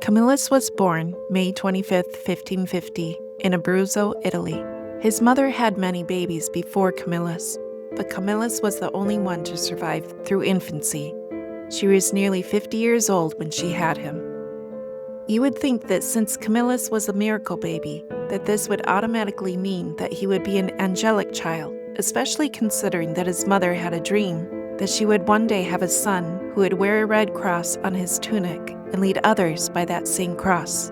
Camillus was born May 25, 1550, in Abruzzo, Italy. His mother had many babies before Camillus, but Camillus was the only one to survive through infancy. She was nearly 50 years old when she had him. You would think that since Camillus was a miracle baby, that this would automatically mean that he would be an angelic child, especially considering that his mother had a dream that she would one day have a son who would wear a red cross on his tunic and lead others by that same cross.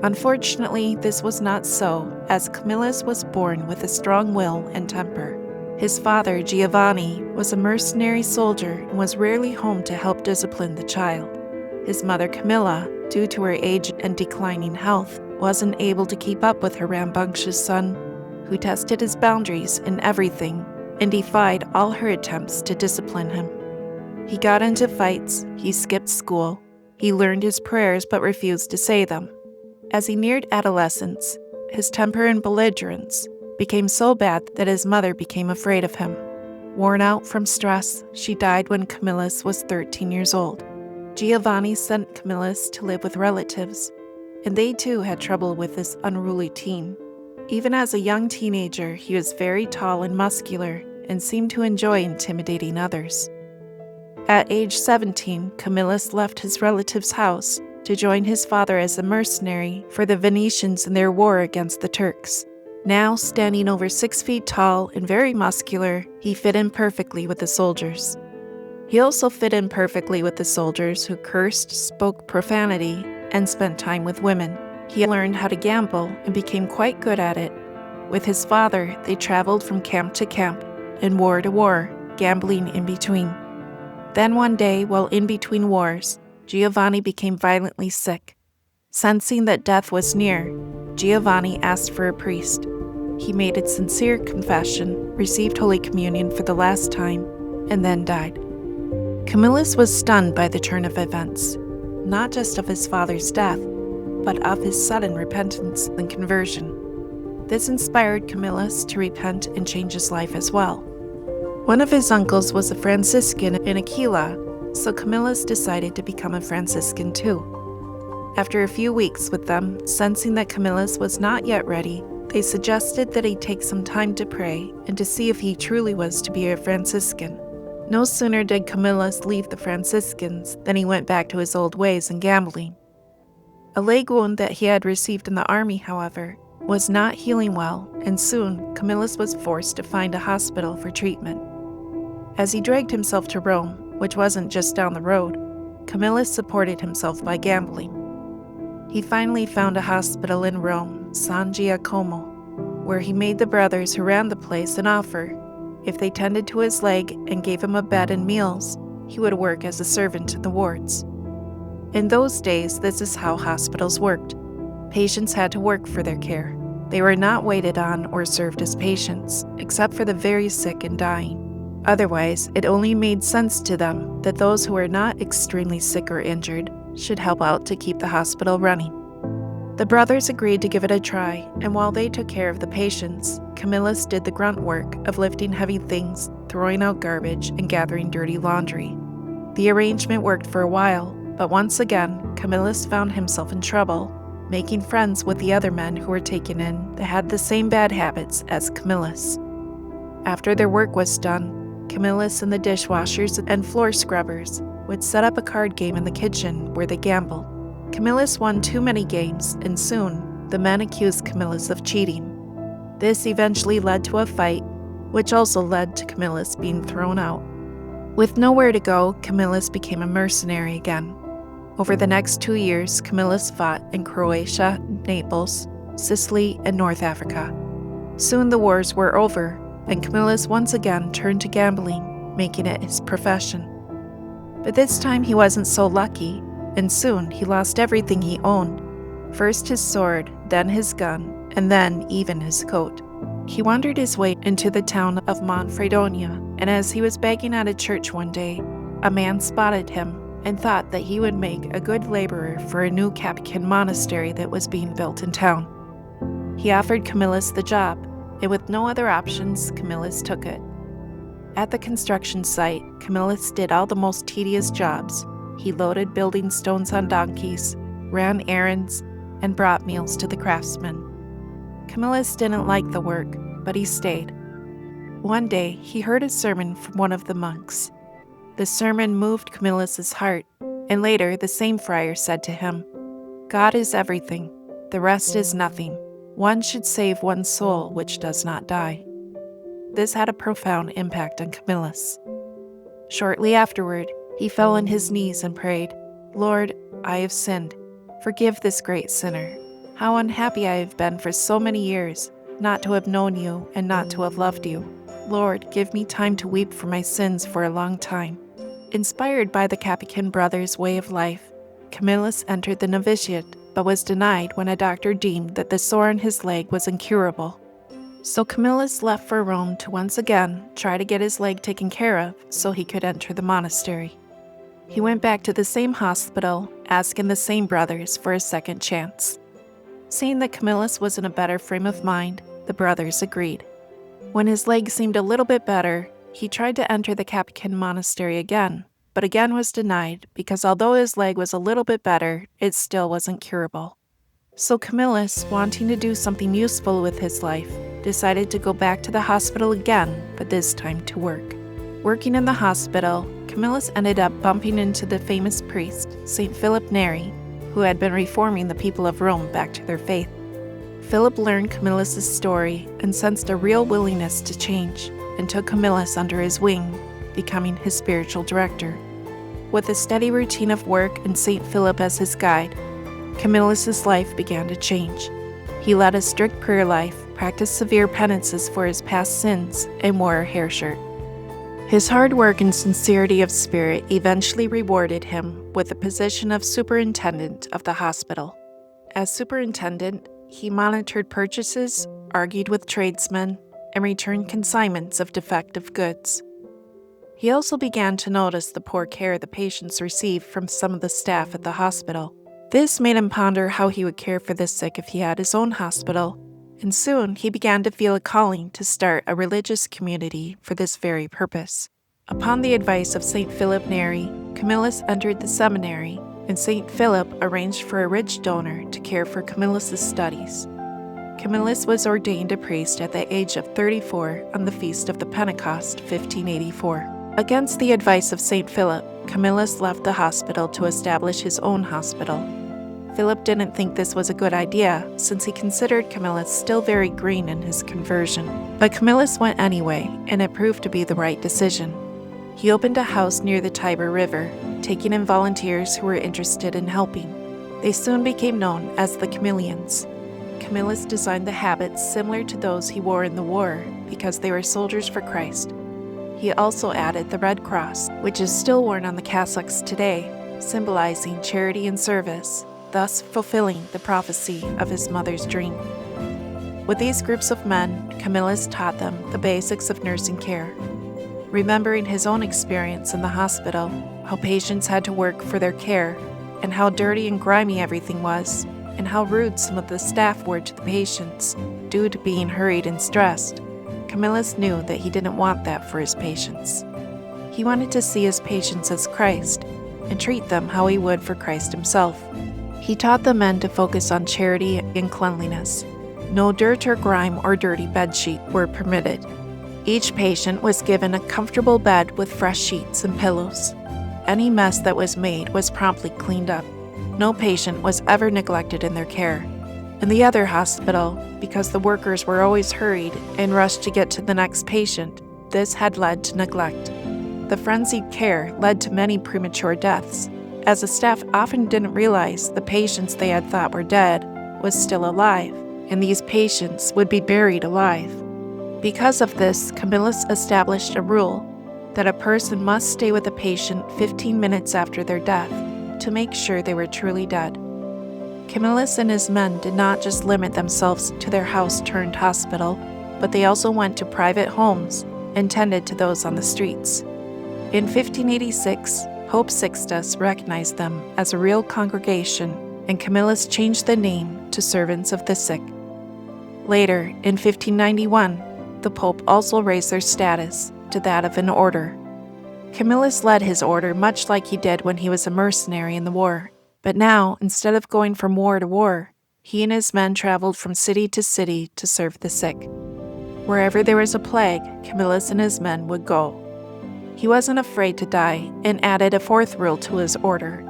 Unfortunately, this was not so, as Camillus was born with a strong will and temper. His father, Giovanni, was a mercenary soldier and was rarely home to help discipline the child. His mother, Camilla, due to her age and declining health, wasn't able to keep up with her rambunctious son, who tested his boundaries in everything and defied all her attempts to discipline him. He got into fights, he skipped school, he learned his prayers but refused to say them. As he neared adolescence, his temper and belligerence became so bad that his mother became afraid of him. Worn out from stress, she died when Camillus was 13 years old. Giovanni sent Camillus to live with relatives, and they too had trouble with this unruly teen. Even as a young teenager, he was very tall and muscular and seemed to enjoy intimidating others. At age 17, Camillus left his relative's house to join his father as a mercenary for the Venetians in their war against the Turks. Now standing over 6 feet tall and very muscular, he fit in perfectly with the soldiers. He also fit in perfectly with the soldiers who cursed, spoke profanity, and spent time with women. He learned how to gamble and became quite good at it. With his father, they traveled from camp to camp and war to war, gambling in between. Then one day, while in between wars, Giovanni became violently sick. Sensing that death was near, Giovanni asked for a priest. He made a sincere confession, received Holy Communion for the last time, and then died. Camillus was stunned by the turn of events, not just of his father's death, but of his sudden repentance and conversion. This inspired Camillus to repent and change his life as well. One of his uncles was a Franciscan in Aquila, so Camillus decided to become a Franciscan too. After a few weeks with them, sensing that Camillus was not yet ready, they suggested that he take some time to pray and to see if he truly was to be a Franciscan. No sooner did Camillus leave the Franciscans than he went back to his old ways and gambling. A leg wound that he had received in the army, however, was not healing well, and soon Camillus was forced to find a hospital for treatment. As he dragged himself to Rome, which wasn't just down the road, Camillus supported himself by gambling. He finally found a hospital in Rome, San Giacomo, where he made the brothers who ran the place an offer. If they tended to his leg and gave him a bed and meals, he would work as a servant in the wards. In those days, this is how hospitals worked. Patients had to work for their care. They were not waited on or served as patients, except for the very sick and dying. Otherwise, it only made sense to them that those who were not extremely sick or injured should help out to keep the hospital running. The brothers agreed to give it a try, and while they took care of the patients, Camillus did the grunt work of lifting heavy things, throwing out garbage, and gathering dirty laundry. The arrangement worked for a while, but once again, Camillus found himself in trouble, making friends with the other men who were taken in that had the same bad habits as Camillus. After their work was done, Camillus and the dishwashers and floor scrubbers would set up a card game in the kitchen where they gambled. Camillus won too many games, and soon the men accused Camillus of cheating. This eventually led to a fight, which also led to Camillus being thrown out. With nowhere to go, Camillus became a mercenary again. Over the next 2 years, Camillus fought in Croatia, Naples, Sicily, and North Africa. Soon the wars were over, and Camillus once again turned to gambling, making it his profession. But this time he wasn't so lucky, and soon he lost everything he owned. First his sword, then his gun, and then even his coat. He wandered his way into the town of Manfredonia, and as he was begging at a church one day, a man spotted him and thought that he would make a good laborer for a new Capuchin monastery that was being built in town. He offered Camillus the job, and with no other options, Camillus took it. At the construction site, Camillus did all the most tedious jobs. He loaded building stones on donkeys, ran errands, and brought meals to the craftsmen. Camillus didn't like the work, but he stayed. One day, he heard a sermon from one of the monks. The sermon moved Camillus's heart, and later the same friar said to him, "God is everything, the rest is nothing. One should save one's soul which does not die." This had a profound impact on Camillus. Shortly afterward, he fell on his knees and prayed, "Lord, I have sinned. Forgive this great sinner. How unhappy I have been for so many years, not to have known you and not to have loved you. Lord, give me time to weep for my sins for a long time." Inspired by the Capuchin brothers' way of life, Camillus entered the novitiate, but was denied when a doctor deemed that the sore on his leg was incurable. So Camillus left for Rome to once again try to get his leg taken care of so he could enter the monastery. He went back to the same hospital, asking the same brothers for a second chance. Seeing that Camillus was in a better frame of mind, the brothers agreed. When his leg seemed a little bit better, he tried to enter the Capuchin monastery again, but again was denied because although his leg was a little bit better, it still wasn't curable. So Camillus, wanting to do something useful with his life, decided to go back to the hospital again, but this time to work. Working in the hospital, Camillus ended up bumping into the famous priest, St. Philip Neri, who had been reforming the people of Rome back to their faith. Philip learned Camillus' story and sensed a real willingness to change, and took Camillus under his wing, becoming his spiritual director. With a steady routine of work and St. Philip as his guide, Camillus' life began to change. He led a strict prayer life, practiced severe penances for his past sins, and wore a hair shirt. His hard work and sincerity of spirit eventually rewarded him with the position of superintendent of the hospital. As superintendent, he monitored purchases, argued with tradesmen, and returned consignments of defective goods. He also began to notice the poor care the patients received from some of the staff at the hospital. This made him ponder how he would care for the sick if he had his own hospital, and soon he began to feel a calling to start a religious community for this very purpose. Upon the advice of St. Philip Neri, Camillus entered the seminary, and St. Philip arranged for a rich donor to care for Camillus' studies. Camillus was ordained a priest at the age of 34 on the Feast of the Pentecost, 1584. Against the advice of St. Philip, Camillus left the hospital to establish his own hospital. Philip didn't think this was a good idea, since he considered Camillus still very green in his conversion. But Camillus went anyway, and it proved to be the right decision. He opened a house near the Tiber River, taking in volunteers who were interested in helping. They soon became known as the Camillians. Camillus designed the habits similar to those he wore in the war because they were soldiers for Christ. He also added the Red Cross, which is still worn on the cassocks today, symbolizing charity and service, thus fulfilling the prophecy of his mother's dream. With these groups of men, Camillus taught them the basics of nursing care. Remembering his own experience in the hospital, how patients had to work for their care, and how dirty and grimy everything was, and how rude some of the staff were to the patients, due to being hurried and stressed, Camillus knew that he didn't want that for his patients. He wanted to see his patients as Christ, and treat them how he would for Christ himself. He taught the men to focus on charity and cleanliness. No dirt or grime or dirty bedsheet were permitted. Each patient was given a comfortable bed with fresh sheets and pillows. Any mess that was made was promptly cleaned up. No patient was ever neglected in their care. In the other hospital, because the workers were always hurried and rushed to get to the next patient, this had led to neglect. The frenzied care led to many premature deaths, as the staff often didn't realize the patients they had thought were dead was still alive, and these patients would be buried alive. Because of this, Camillus established a rule that a person must stay with a patient 15 minutes after their death to make sure they were truly dead. Camillus and his men did not just limit themselves to their house-turned-hospital, but they also went to private homes and tended to those on the streets. In 1586, Pope Sixtus recognized them as a real congregation, and Camillus changed the name to Servants of the Sick. Later, in 1591, the Pope also raised their status to that of an order. Camillus led his order much like he did when he was a mercenary in the war, But now, instead of going from war to war, he and his men traveled from city to city to serve the sick. Wherever there was a plague, Camillus and his men would go. He wasn't afraid to die and added a fourth rule to his order: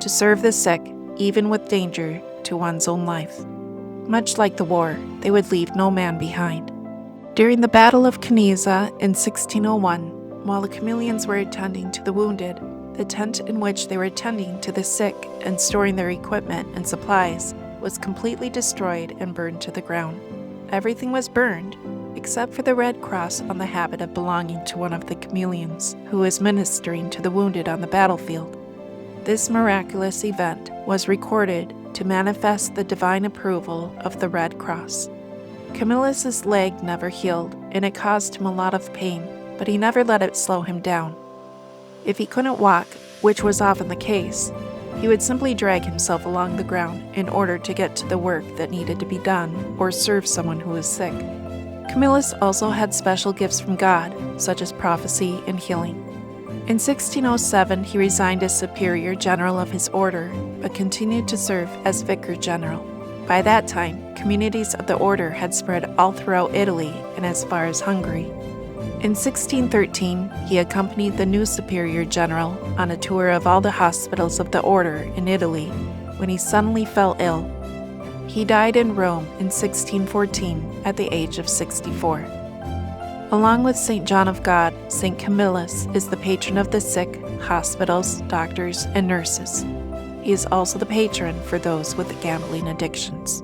to serve the sick, even with danger to one's own life. Much like the war, they would leave no man behind. During the Battle of Caniza in 1601, while the Camillians were attending to the wounded, the tent in which they were attending to the sick and storing their equipment and supplies was completely destroyed and burned to the ground. Everything was burned, except for the red cross on the habit of belonging to one of the Camillians who was ministering to the wounded on the battlefield. This miraculous event was recorded to manifest the divine approval of the Red Cross. Camillus's leg never healed, and it caused him a lot of pain, but he never let it slow him down. If he couldn't walk, which was often the case, he would simply drag himself along the ground in order to get to the work that needed to be done or serve someone who was sick. Camillus also had special gifts from God, such as prophecy and healing. In 1607, he resigned as superior general of his order, but continued to serve as vicar general. By that time, communities of the order had spread all throughout Italy and as far as Hungary. In 1613, he accompanied the new superior general on a tour of all the hospitals of the order in Italy when he suddenly fell ill. He died in Rome in 1614 at the age of 64. Along with St. John of God, St. Camillus is the patron of the sick, hospitals, doctors, and nurses. He is also the patron for those with gambling addictions.